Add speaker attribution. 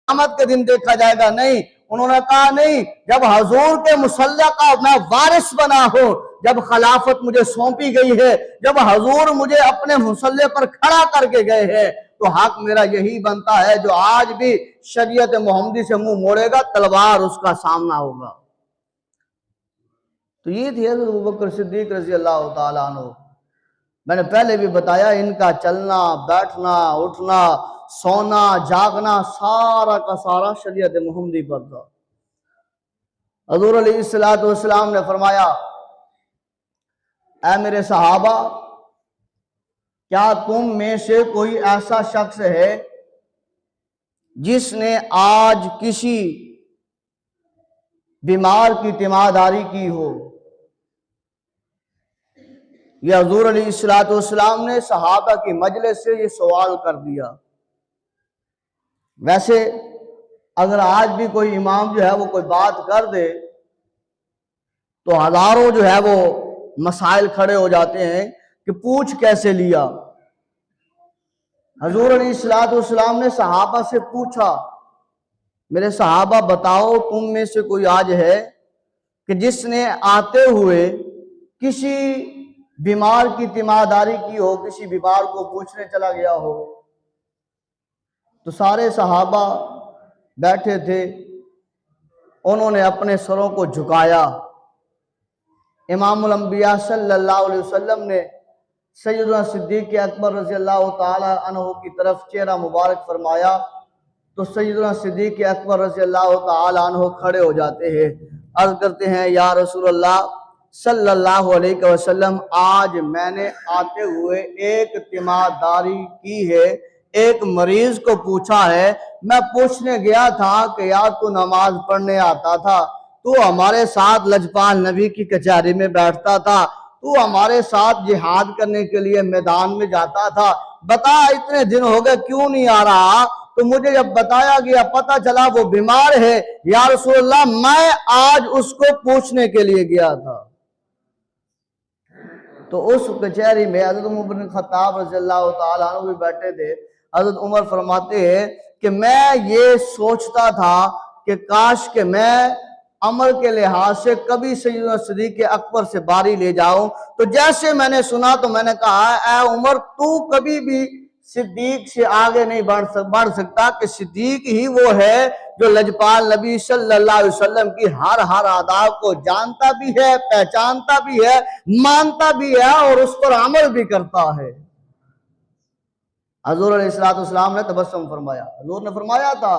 Speaker 1: क़यामत के दिन देखा जाएगा। नहीं, उन्होंने कहा नहीं, जब हजूर के मुसल्ला का मैं वारिस बना हूं, जब खिलाफत मुझे सौंपी गई है, जब हजूर मुझे अपने मुसल्ले पर खड़ा करके गए हैं, तो हक मेरा यही बनता है, जो आज भी शरीयत मोहम्मदी से मुंह मोड़ेगा तलवार उसका सामना होगा। तो ये थी हज़रत अबू बकर सिद्दीक रज़ी अल्लाह ताला अन्हु। मैंने पहले भी बताया, इनका चलना बैठना उठना सोना जागना सारा का सारा शरीयत मोहम्मदी पर था। हज़ूर अलैहिस्सलातु वस्सलाम ने फरमाया, ऐ मेरे सहाबा, क्या तुम में से कोई ऐसा शख्स है जिसने आज किसी बीमार की तीमारदारी की हो? यह हज़ूर अलैहिस्सलातु वस्सलाम ने सहाबा की मजलिस से ये सवाल कर दिया। वैसे अगर आज भी कोई इमाम जो है वो कोई बात कर दे तो हजारों जो है वो मसाइल खड़े हो जाते हैं कि पूछ कैसे लिया। हज़ूर अलैहिस्सलातु वस्सलाम ने सहाबा से पूछा, मेरे सहाबा बताओ, तुम में से कोई आज है कि जिसने आते हुए किसी बीमार की तीमारदारी की हो, किसी बीमार को पूछने चला गया हो? तो सारे सहाबा बैठे थे, उन्होंने अपने सरों को झुकाया। इमामुल अंबिया सल्लल्लाहु अलैहि वसल्लम ने सैयदना सिद्दीक़ अकबर रज़ी अल्लाह ताला अन्हु की तरफ चेहरा मुबारक फरमाया, तो सैयदना सिद्दीक़ अकबर रज़ी अल्लाह ताला अन्हु खड़े हो जाते हैं, अर्ज करते हैं, या रसूल अल्लाह सल्लल्लाहु अलैहि वसल्लम, आज मैंने आते हुए एक तीमारदारी की है, एक मरीज को पूछा है। मैं पूछने गया था कि यार तू नमाज पढ़ने आता था, तू हमारे साथ लजपाल नबी की कचहरी में बैठता था, तू हमारे साथ जिहाद करने के लिए मैदान में जाता था, बता इतने दिन हो गए क्यों नहीं आ रहा? तो मुझे जब बताया गया, पता चला वो बीमार है, या रसूल अल्लाह मैं आज उसको पूछने के लिए गया था। तो उस कचहरी में हज़रत उमर बिन खत्ताब रज़ियल्लाहु ताला अन्हु भी बैठे थे। हज़रत उमर फरमाते हैं कि मैं ये सोचता था कि काश के मैं अमल के लिहाज से कभी सैयदना सिद्दीक़ अकबर से बारी ले जाऊं। तो जैसे मैंने सुना तो मैंने कहा, ऐ उमर, तू कभी भी सिद्दीक से आगे नहीं बढ़ सकता, कि सिद्दीक ही वो है जो लजपाल नबी सल्लल्लाहु अलैहि वसल्लम की हर आदाब को जानता भी है, पहचानता भी है, मानता भी है और उस पर अमल भी करता है। हज़ूर अलैहिस्सलातु वस्सलाम ने तबस्सुम फरमाया। हज़ूर ने फरमाया था